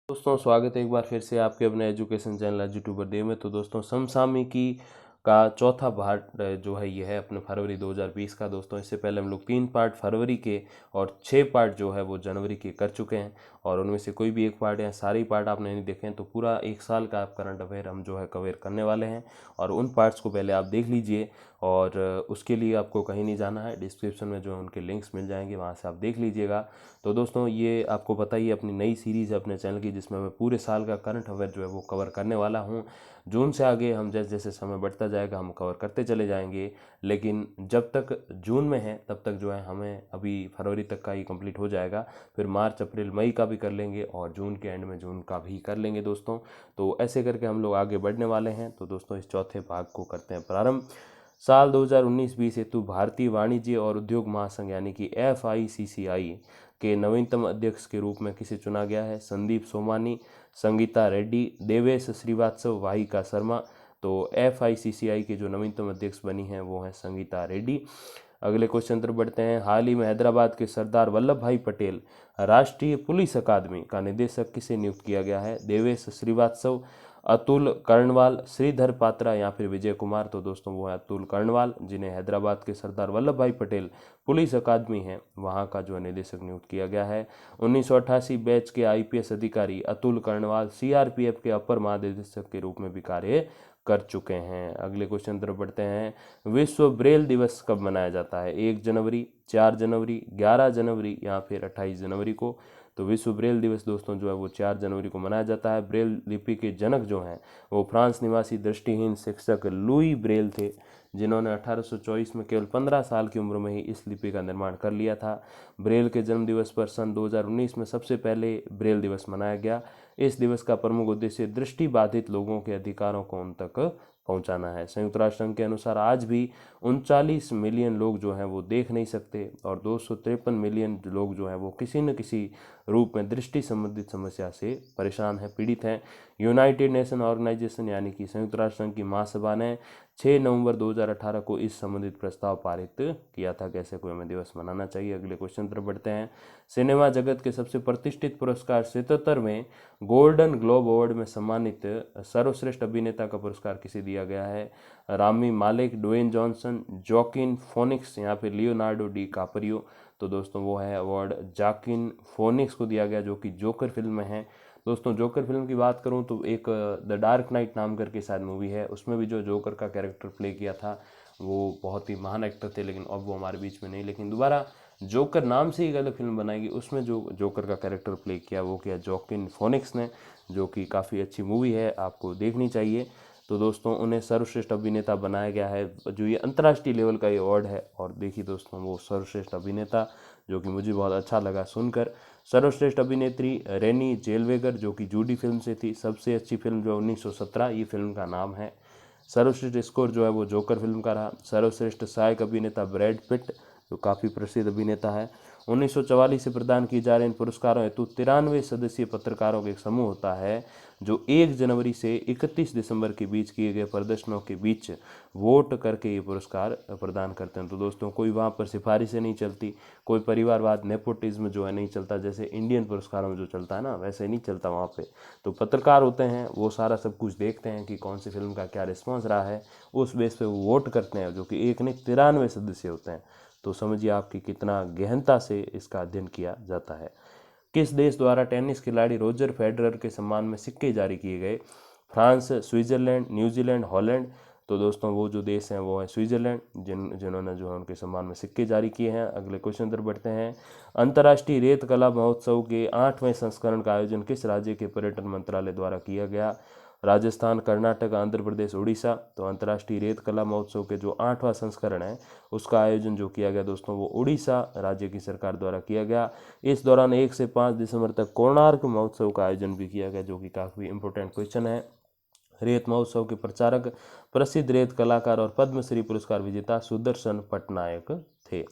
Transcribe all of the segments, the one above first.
दोस्तों स्वागत है एक बार फिर से आपके अपने एजुकेशन चैनल यूट्यूबर डे में। तो दोस्तों समसामयिकी का चौथा पार्ट जो है ये है अपने फरवरी 2020 का। दोस्तों इससे पहले हम लोग 3 पार्ट फरवरी के और 6 पार्ट जो है वो जनवरी के कर चुके हैं, और उनमें से कोई भी एक पार्ट या सारे ही पार्ट आपने नहीं देखे हैं तो पूरा एक साल का आप करंट अफेयर हम जो है कवर करने वाले हैं। और उन पार्ट्स को पहले आप देख लीजिए, और उसके लिए आपको कहीं नहीं जाना है, डिस्क्रिप्शन में जो उनके लिंक्स मिल जाएंगे वहाँ से आप देख लीजिएगा। तो दोस्तों ये आपको पता ही है अपनी नई सीरीज़ है अपने चैनल की, जिसमें मैं पूरे साल का करंट अफेयर जो है वो कवर करने वाला हूँ। जून से आगे हम जैसे जैसे समय बढ़ता जाएगा हम कवर करते चले जाएंगे, लेकिन जब तक जून में है तब तक जो है हमें अभी फरवरी तक का ही कंप्लीट हो जाएगा, फिर मार्च अप्रैल मई का भी कर लेंगे और जून के एंड में जून का भी कर लेंगे दोस्तों। तो ऐसे करके हम लोग आगे बढ़ने वाले हैं। तो दोस्तों इस चौथे भाग को करते हैं प्रारंभ। साल 2019-20 हेतु भारतीय वाणिज्य और उद्योग महासंघ यानी कि FICCI के नवीनतम अध्यक्ष के रूप में किसे चुना गया है? संदीप सोमानी, संगीता रेड्डी, देवेश श्रीवास्तव, वाहिका शर्मा। तो FICCI के जो नवीनतम अध्यक्ष बनी हैं वो हैं संगीता रेड्डी। अगले क्वेश्चन तरफ बढ़ते हैं। हाल ही में हैदराबाद के सरदार वल्लभ भाई पटेल राष्ट्रीय पुलिस अकादमी का निदेशक किसे नियुक्त किया गया है? देवेश श्रीवास्तव, अतुल कर्णवाल, श्रीधर पात्रा या फिर विजय कुमार। तो दोस्तों वो है अतुल कर्णवाल, जिन्हें हैदराबाद के सरदार वल्लभ भाई पटेल पुलिस अकादमी है वहाँ का जो है निदेशक नियुक्त किया गया है। 1988 बैच के IPS अधिकारी अतुल कर्णवाल CRPF के अपर महानिदेशक के रूप में भी कार्य कर चुके हैं। अगले क्वेश्चन तरफ बढ़ते हैं। विश्व ब्रेल दिवस कब मनाया जाता है? 1 जनवरी, 4 जनवरी, 11 जनवरी या फिर 28 जनवरी को? तो विश्व ब्रेल दिवस दोस्तों जो है वो 4 जनवरी को मनाया जाता है। ब्रेल लिपि के जनक जो हैं वो फ्रांस निवासी दृष्टिहीन शिक्षक लुई ब्रेल थे, जिन्होंने 1824 में केवल 15 साल की उम्र में ही इस लिपि का निर्माण कर लिया था। ब्रेल के जन्म दिवस पर सन 2019 में सबसे पहले ब्रेल दिवस मनाया गया। इस दिवस का प्रमुख उद्देश्य दृष्टि बाधित लोगों के अधिकारों को उन तक पहुंचाना है। संयुक्त राष्ट्र संघ के अनुसार आज भी 39 मिलियन लोग जो हैं वो देख नहीं सकते और 253 मिलियन लोग जो हैं वो किसी न किसी रूप में दृष्टि संबंधित समस्या से परेशान हैं, पीड़ित हैं। यूनाइटेड नेशन ऑर्गेनाइजेशन यानी कि संयुक्त राष्ट्र संघ की महासभा ने 6 नवंबर 2018 को इस संबंधित प्रस्ताव पारित किया था कि ऐसे कोई हमें दिवस मनाना चाहिए। अगले क्वेश्चन पर बढ़ते हैं। सिनेमा जगत के सबसे प्रतिष्ठित पुरस्कार 77वें गोल्डन ग्लोब अवार्ड में सम्मानित सर्वश्रेष्ठ अभिनेता का पुरस्कार किसे दिया गया है? रामी मालिक, ड्वेन जॉनसन, जॉकिन फोनिक्स या फिर लियोनार्डो डी कापरियो। तो दोस्तों वो है अवार्ड जॉकिन फोनिक्स को दिया गया, जो कि जोकर फिल्म में है। दोस्तों जोकर फिल्म की बात करूं तो एक द डार्क नाइट नाम करके शायद मूवी है, उसमें भी जो जोकर का कैरेक्टर प्ले किया था वो बहुत ही महान एक्टर थे, लेकिन अब वो हमारे बीच में नहीं। लेकिन दोबारा जोकर नाम से ही एक अलग फिल्म बनाएगी, उसमें जो जोकर का कैरेक्टर प्ले किया वो किया जॉकिन फोनिक्स ने, जो कि काफ़ी अच्छी मूवी है, आपको देखनी चाहिए। तो दोस्तों उन्हें सर्वश्रेष्ठ अभिनेता बनाया गया है, जो ये अंतर्राष्ट्रीय लेवल का ये अवार्ड है। और देखिए दोस्तों वो सर्वश्रेष्ठ अभिनेता, जो कि मुझे बहुत अच्छा लगा सुनकर। सर्वश्रेष्ठ अभिनेत्री रेनी जेलवेगर, जो कि जूडी फिल्म से थी। सबसे अच्छी फिल्म जो 1917 ये फिल्म का नाम है। सर्वश्रेष्ठ स्कोर जो है वो जोकर फिल्म का रहा। सर्वश्रेष्ठ सहायक अभिनेता ब्रैड पिट, जो काफ़ी प्रसिद्ध अभिनेता है। 1944 से प्रदान की जा रहे इन पुरस्कारों हेतु 93 सदस्यीय पत्रकारों का एक समूह होता है, जो 1 जनवरी से 31 दिसंबर के बीच किए गए प्रदर्शनों के बीच वोट करके ये पुरस्कार प्रदान करते हैं। तो दोस्तों कोई वहाँ पर सिफारिशें नहीं चलती, कोई परिवारवाद नेपोटिज्म जो है नहीं चलता, जैसे इंडियन पुरस्कारों में जो चलता है ना वैसे नहीं चलता वहाँ पे। तो पत्रकार होते हैं वो सारा सब कुछ देखते हैं कि कौन सी फिल्म का क्या रिस्पॉन्स रहा है, उस बेस पे वो वोट करते हैं, जो कि एक नहीं 93 सदस्य होते हैं। तो समझिए आपकी कितना गहनता से इसका अध्ययन किया जाता है। किस देश द्वारा टेनिस खिलाड़ी रोजर फेडरर के सम्मान में सिक्के जारी किए गए? France, Switzerland, New Zealand, Holland. तो दोस्तों वो जो देश हैं वो है स्विट्जरलैंड, जिन्होंने जो है उनके सम्मान में सिक्के जारी किए हैं। अगले क्वेश्चन पर बढ़ते हैं। अंतर्राष्ट्रीय रेत कला महोत्सव के 8वें संस्करण का आयोजन किस राज्य के पर्यटन मंत्रालय द्वारा किया गया? राजस्थान, कर्नाटक, आंध्र प्रदेश, उड़ीसा। तो अंतर्राष्ट्रीय रेत कला महोत्सव के जो 8वां संस्करण है उसका आयोजन जो किया गया दोस्तों वो उड़ीसा राज्य की सरकार द्वारा किया गया। इस दौरान 1 से 5 दिसंबर तक कोणार्क महोत्सव का आयोजन भी किया गया, जो कि काफ़ी इंपॉर्टेंट क्वेश्चन है। रेत महोत्सव के प्रचारक प्रसिद्ध रेत कलाकार और पद्मश्री पुरस्कार विजेता सुदर्शन पटनायक थे।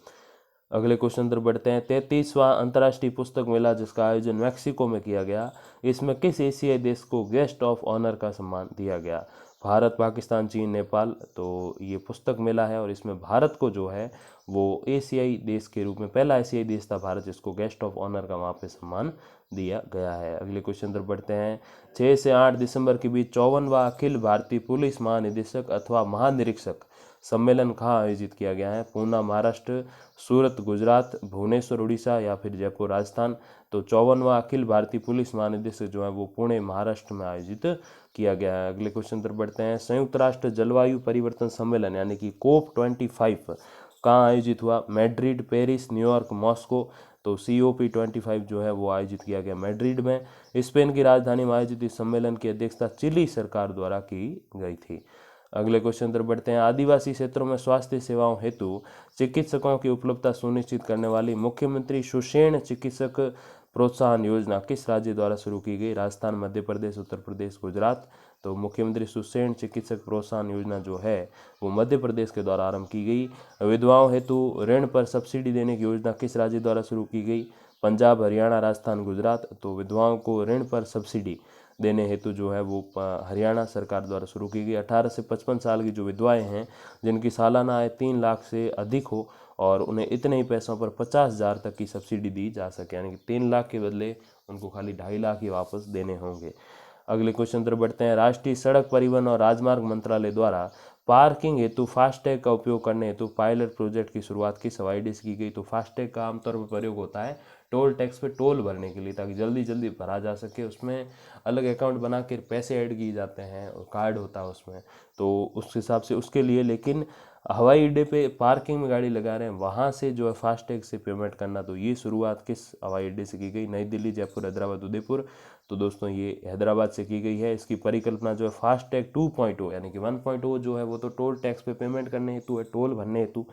अगले क्वेश्चन पर बढ़ते हैं। 33वां अंतर्राष्ट्रीय पुस्तक मेला जिसका आयोजन मैक्सिको में किया गया, इसमें किस एशियाई देश को गेस्ट ऑफ ऑनर का सम्मान दिया गया? भारत, पाकिस्तान, चीन, नेपाल। तो ये पुस्तक मेला है और इसमें भारत को जो है वो एशियाई देश के रूप में पहला एशियाई देश था भारत जिसको गेस्ट ऑफ ऑनर का वहाँ पे सम्मान दिया गया है। अगले क्वेश्चन तरफ बढ़ते हैं। 6 से 8 दिसंबर के बीच 54वां अखिल भारतीय पुलिस महानिदेशक अथवा महानिरीक्षक सम्मेलन कहाँ आयोजित किया गया है? पूना महाराष्ट्र, सूरत गुजरात, भुवनेश्वर उड़ीसा या फिर जयपुर राजस्थान। तो 54वां अखिल भारतीय पुलिस महानिदेशक जो है वो पुणे महाराष्ट्र में आयोजित किया गया है। अगले क्वेश्चन तरफ बढ़ते हैं। संयुक्त राष्ट्र जलवायु परिवर्तन सम्मेलन यानी कि COP25 कहाँ आयोजित हुआ? Madrid, Paris, New York, Moscow. तो COP25 जो है वो आयोजित किया गया मैड्रिड में। स्पेन की राजधानी में आयोजित इस सम्मेलन की अध्यक्षता चिली सरकार द्वारा की गई थी। अगले क्वेश्चन तरफ बढ़ते हैं। आदिवासी क्षेत्रों में स्वास्थ्य सेवाओं हेतु चिकित्सकों की उपलब्धता सुनिश्चित करने वाली मुख्यमंत्री सुषेण चिकित्सक प्रोत्साहन योजना किस राज्य द्वारा शुरू की गई? राजस्थान, मध्य प्रदेश, उत्तर प्रदेश, गुजरात। तो मुख्यमंत्री सुषेण चिकित्सक प्रोत्साहन योजना जो है वो मध्य प्रदेश के द्वारा आरंभ की गई। विधवाओं हेतु ऋण पर सब्सिडी देने की योजना किस राज्य द्वारा शुरू की गई? पंजाब, हरियाणा, राजस्थान, गुजरात। तो विधवाओं को ऋण पर सब्सिडी देने हेतु जो है वो हरियाणा सरकार द्वारा शुरू की गई। 18 से 55 साल की जो विधवाएं हैं जिनकी सालाना आय 3 लाख से अधिक हो और उन्हें इतने ही पैसों पर 50,000 तक की सब्सिडी दी जा सके, यानी कि 3 लाख के बदले उनको खाली 2.5 लाख ही वापस देने होंगे। अगले क्वेश्चन तरफ बढ़ते हैं। राष्ट्रीय सड़क परिवहन और राजमार्ग मंत्रालय द्वारा पार्किंग हेतु फास्टैग का उपयोग करने हेतु पायलट प्रोजेक्ट की शुरुआत किस हवाई अड्डे से की गई? तो फास्टैग का आमतौर पर प्रयोग होता है टोल टैक्स पे टोल भरने के लिए, ताकि जल्दी जल्दी भरा जा सके। उसमें अलग अकाउंट बना के पैसे ऐड किए जाते हैं और कार्ड होता है उसमें, तो उस हिसाब से उसके लिए। लेकिन हवाई अड्डे पे पार्किंग में गाड़ी लगा रहे हैं वहाँ से जो है फास्टैग से पेमेंट करना, तो ये शुरुआत किस हवाई अड्डे से की गई? नई दिल्ली, जयपुर, हैदराबाद, उदयपुर। तो दोस्तों ये हैदराबाद से की गई है। इसकी परिकल्पना जो है फास्टैग 2.0 यानी कि 1.0 जो है वो तो टोल टैक्स पे पेमेंट करने हेतु है, टोल भरने हेतु।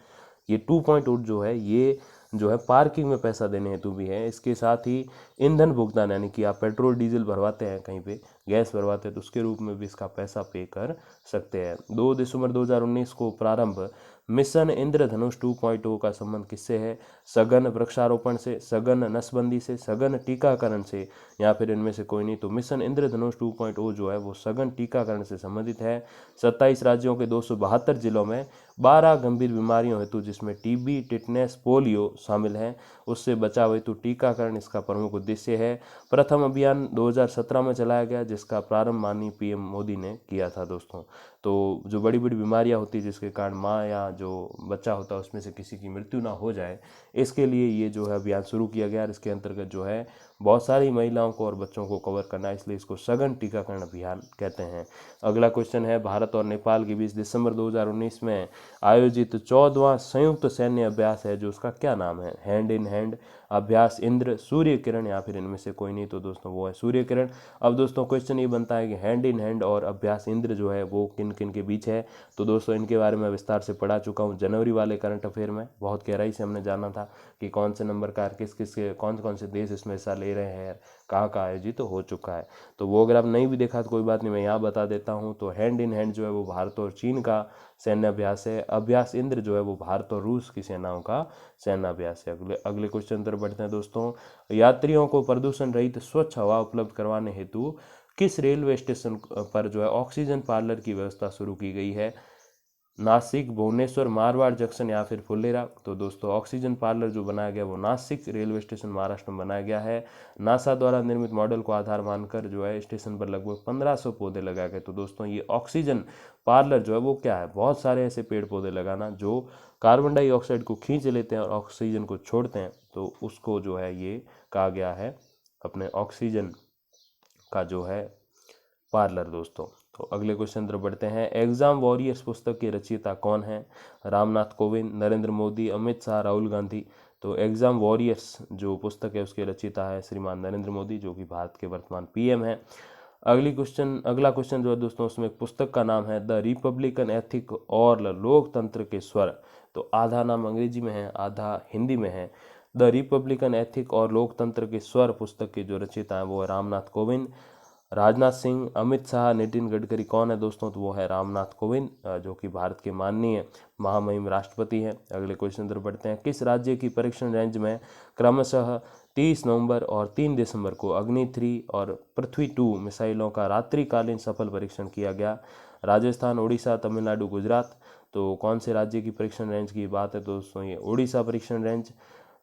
ये 2.0 जो है ये जो है पार्किंग में पैसा देने हेतु भी है। इसके साथ ही ईंधन भुगतान यानी कि आप पेट्रोल डीजल भरवाते हैं, कहीं पे गैस भरवाते हैं, तो उसके रूप में भी इसका पैसा पे कर सकते हैं। 2 दिसंबर 2019 को प्रारंभ मिशन इंद्रधनुष 2.0 का संबंध किससे है? सघन वृक्षारोपण से, सघन नसबंदी से, सघन टीकाकरण से, या फिर इनमें से कोई नहीं। तो मिशन इंद्रधनुष 2.0 जो है वो सघन टीकाकरण से संबंधित है। 27 राज्यों के 272 जिलों में 12 गंभीर बीमारियों हेतु जिसमें टीबी, टिटनेस, पोलियो शामिल हैं, उससे बचाव हेतु टीकाकरण इसका प्रमुख उद्देश्य है। प्रथम अभियान 2017 में चलाया गया जिसका प्रारंभ माननीय PM मोदी ने किया था दोस्तों। तो जो बड़ी बड़ी बीमारियां होती है जिसके कारण माँ या जो बच्चा होता है उसमें से किसी की मृत्यु ना हो जाए, इसके लिए ये जो है अभियान शुरू किया गया और इसके अंतर्गत जो है बहुत सारी महिलाओं को और बच्चों को कवर करना है, इसलिए इसको सघन टीकाकरण अभियान कहते हैं। अगला क्वेश्चन है। भारत और नेपाल के बीच दिसंबर 2019 में आयोजित 14वां संयुक्त सैन्य अभ्यास है जो उसका क्या नाम है? हैंड इन हैंड, अभ्यास इंद्र, सूर्य किरण, या फिर इनमें से कोई नहीं। तो दोस्तों वो है सूर्य किरण। अब दोस्तों क्वेश्चन ये बनता है कि हैंड इन हैंड और अभ्यास इंद्र जो है वो किन किन के बीच है? तो दोस्तों इनके बारे में विस्तार से पढ़ा चुका हूँ जनवरी वाले करंट अफेयर में। बहुत गहराई से हमने जाना था कि कौन से नंबर का किस किस के कौन से देश इसमें हिस्सा ले रहे हैं, कहाँ कहाँ आयोजित तो हो चुका है। तो वो अगर आप नहीं भी देखा तो कोई बात नहीं, मैं यहाँ बता देता हूँ। तो हैंड इन हैंड जो है वो भारत और चीन का सैन्य अभ्यास है। अभ्यास इंद्र जो है वो भारत और रूस की सेनाओं का सैन्य अभ्यास है। अगले क्वेश्चन तरफ बढ़ते हैं दोस्तों। यात्रियों को प्रदूषण रहित स्वच्छ हवा उपलब्ध करवाने हेतु किस रेलवे स्टेशन पर जो है ऑक्सीजन पार्लर की व्यवस्था शुरू की गई है? नासिक, भुवनेश्वर, मारवाड़ जंक्शन या फिर फुलेरा। तो दोस्तों ऑक्सीजन पार्लर जो बनाया गया वो नासिक रेलवे स्टेशन महाराष्ट्र में बनाया गया है। नासा द्वारा निर्मित मॉडल को आधार मानकर जो है स्टेशन पर लगभग 1500 पौधे लगाए गए। तो दोस्तों ये ऑक्सीजन पार्लर जो है वो क्या है? बहुत सारे ऐसे पेड़ पौधे लगाना जो कार्बन डाइऑक्साइड को खींच लेते हैं और ऑक्सीजन को छोड़ते हैं, तो उसको जो है ये कहा गया है अपने ऑक्सीजन का जो है पार्लर दोस्तों। तो अगले क्वेश्चन तरफ बढ़ते हैं। एग्जाम वॉरियर्स पुस्तक के रचयिता कौन है? रामनाथ कोविंद, नरेंद्र मोदी, अमित शाह, राहुल गांधी। तो एग्जाम वॉरियर्स जो पुस्तक है उसके रचयिता है श्रीमान नरेंद्र मोदी जो कि भारत के वर्तमान PM है। अगला क्वेश्चन जो है दोस्तों उसमें एक पुस्तक का नाम है द रिपब्लिकन एथिक और लोकतंत्र के स्वर। तो आधा नाम अंग्रेजी में है, आधा हिंदी में है। द रिपब्लिकन एथिक और लोकतंत्र के स्वर पुस्तक के जो रचयिता है वो है रामनाथ कोविंद। राजनाथ सिंह, अमित शाह, नितिन गडकरी कौन है दोस्तों? तो वो है रामनाथ कोविंद जो कि भारत के माननीय महामहिम राष्ट्रपति हैं। अगले क्वेश्चन तरफ बढ़ते हैं। किस राज्य की परीक्षण रेंज में क्रमशः 30 नवंबर और 3 दिसंबर को अग्नि 3 और पृथ्वी 2 मिसाइलों का रात्रिकालीन सफल परीक्षण किया गया? राजस्थान, उड़ीसा, तमिलनाडु, गुजरात। तो कौन से राज्य की परीक्षण रेंज की बात है तो दोस्तों ये उड़ीसा परीक्षण रेंज।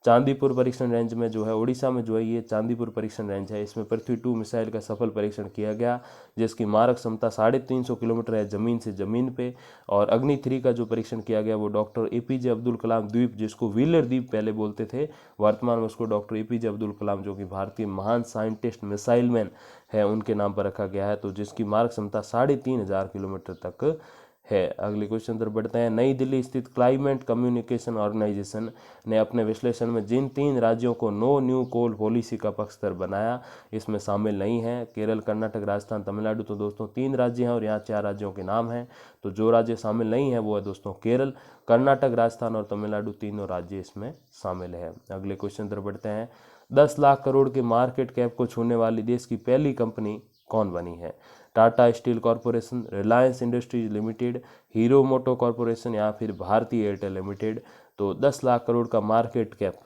चांदीपुर परीक्षण रेंज में जो है उड़ीसा में जो है ये चांदीपुर परीक्षण रेंज है। इसमें पृथ्वी-2 मिसाइल का सफल परीक्षण किया गया, जिसकी मारक क्षमता 350 किलोमीटर है ज़मीन से ज़मीन पे। और अग्नि-3 का जो परीक्षण किया गया वो डॉक्टर एपीजे अब्दुल कलाम द्वीप, जिसको व्हीलर द्वीप पहले बोलते थे, वर्तमान में उसको डॉक्टर एपीजे अब्दुल कलाम, जो कि भारतीय महान साइंटिस्ट, मिसाइल मैन है, उनके नाम पर रखा गया है। तो जिसकी मारक क्षमता 3500 किलोमीटर तक है। अगले क्वेश्चन पर बढ़ते हैं। नई दिल्ली स्थित क्लाइमेट कम्युनिकेशन ऑर्गेनाइजेशन ने अपने विश्लेषण में जिन 3 राज्यों को नो न्यू कोल पॉलिसी का पक्षधर बनाया, इसमें शामिल नहीं है केरल, कर्नाटक, राजस्थान, तमिलनाडु। तो दोस्तों 3 राज्य हैं और यहाँ 4 राज्यों के नाम हैं। तो जो राज्य शामिल नहीं है वो है दोस्तों केरल, कर्नाटक, राजस्थान और तमिलनाडु, तीनों राज्य इसमें शामिल है। अगले क्वेश्चन पर बढ़ते हैं। 10 लाख करोड़ के मार्केट कैप को छूने वाली देश की पहली कंपनी कौन बनी है? Tata steel corporation, Reliance industries limited, Hero moto corporation या फिर भारतीय एयरटेल लिमिटेड। तो 10 लाख करोड़ का मार्केट कैप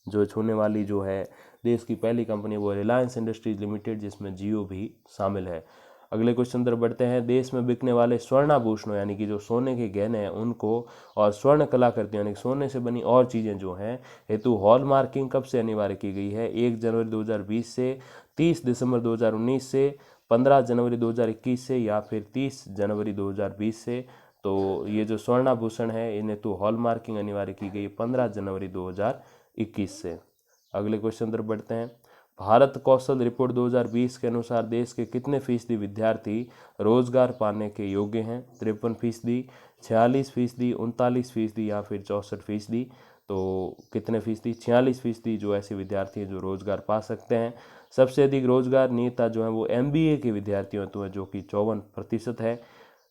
जो छूने वाली जो है देश की पहली कंपनी वो रिलायंस इंडस्ट्रीज लिमिटेड, जिसमें जियो भी शामिल है। अगले क्वेश्चन पर बढ़ते हैं। देश में बिकने वाले स्वर्णाभूषणों यानी कि जो सोने के गहने हैं उनको और स्वर्ण कलाकृतियां यानी सोने से बनी और चीज़ें जो हैं हेतु हॉलमार्किंग कब से अनिवार्य की गई है? 1 जनवरी 2020 से, 30 दिसंबर 2019 से, 15 जनवरी 2021 से या फिर 30 जनवरी 2020 से। तो ये जो स्वर्णाभूषण है इन्हें तो हॉलमार्किंग अनिवार्य की गई 15 जनवरी 2021 से। अगले क्वेश्चन पर बढ़ते हैं। भारत कौशल रिपोर्ट 2020 के अनुसार देश के कितने फीसदी विद्यार्थी रोजगार पाने के योग्य हैं? 53%, 46%, 39% या फिर 64%। तो कितने फीसदी? 46% जो ऐसे विद्यार्थी हैं जो रोजगार पा सकते हैं। सबसे अधिक रोजगार नियोक्ता जो है वो MBA के विद्यार्थियों तो है, जो कि 54% है।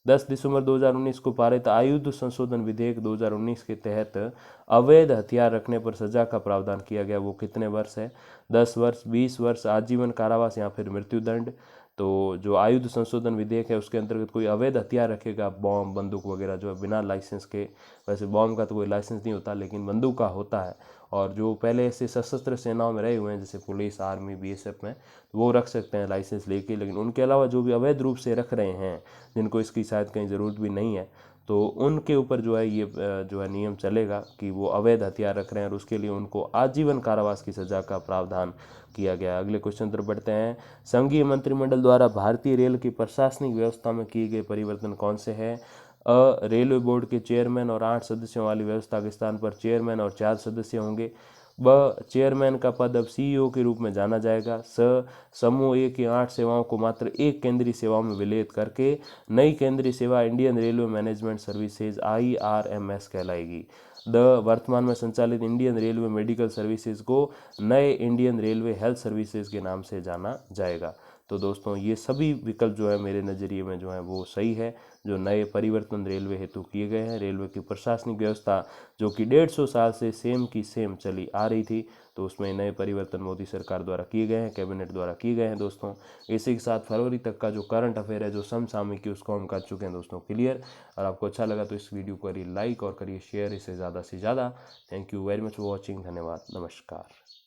10 दिसंबर 2019 को पारित आयुध संशोधन विधेयक 2019 के तहत अवैध हथियार रखने पर सजा का प्रावधान किया गया, वो कितने वर्ष है? 10 वर्ष, 20 वर्ष, आजीवन कारावास या फिर मृत्युदंड। तो जो आयुध संशोधन विधेयक है उसके अंतर्गत कोई अवैध हथियार रखेगा, बॉम्ब, बंदूक वगैरह जो है बिना लाइसेंस के, वैसे बॉम्ब का तो कोई लाइसेंस नहीं होता लेकिन बंदूक का होता है, और जो पहले ऐसे सशस्त्र सेनाओं में रहे हुए हैं जैसे पुलिस, आर्मी, BSF में, वो रख सकते हैं लाइसेंस लेके। लेकिन उनके अलावा जो भी अवैध रूप से रख रहे हैं, जिनको इसकी शायद कहीं ज़रूरत भी नहीं है, तो उनके ऊपर जो है ये जो है नियम चलेगा कि वो अवैध हथियार रख रहे हैं और उसके लिए उनको आजीवन कारावास की सजा का प्रावधान किया गया। अगले क्वेश्चन पर बढ़ते हैं। संघीय मंत्रिमंडल द्वारा भारतीय रेल की प्रशासनिक व्यवस्था में किए गए परिवर्तन कौन से हैं? रेलवे बोर्ड के चेयरमैन और 8 सदस्यों वाली व्यवस्था के स्थान पर चेयरमैन और 4 सदस्य होंगे। चेयरमैन का पद अब CEO के रूप में जाना जाएगा। समूह A की 8 सेवाओं को मात्र एक केंद्रीय सेवाओं में विलय करके नई केंद्रीय सेवा Indian railway management services IRMS कहलाएगी। वर्तमान में संचालित इंडियन रेलवे मेडिकल सर्विसेज को नए इंडियन रेलवे हेल्थ सर्विसेज के नाम से जाना जाएगा। तो दोस्तों ये सभी विकल्प जो है मेरे नज़रिए में जो है वो सही है, जो नए परिवर्तन रेलवे हेतु किए गए हैं। रेलवे की प्रशासनिक व्यवस्था जो कि 150 साल से सेम की सेम चली आ रही थी, तो उसमें नए परिवर्तन मोदी सरकार द्वारा किए गए हैं, कैबिनेट द्वारा किए गए हैं दोस्तों। इसी के साथ फरवरी तक का जो करंट अफेयर है, जो समसामयिकी, उसको हम कर चुके हैं दोस्तों क्लियर। और आपको अच्छा लगा तो इस वीडियो को करिए लाइक और करिए शेयर इसे ज़्यादा से ज़्यादा। Thank you very much for watching. धन्यवाद, नमस्कार।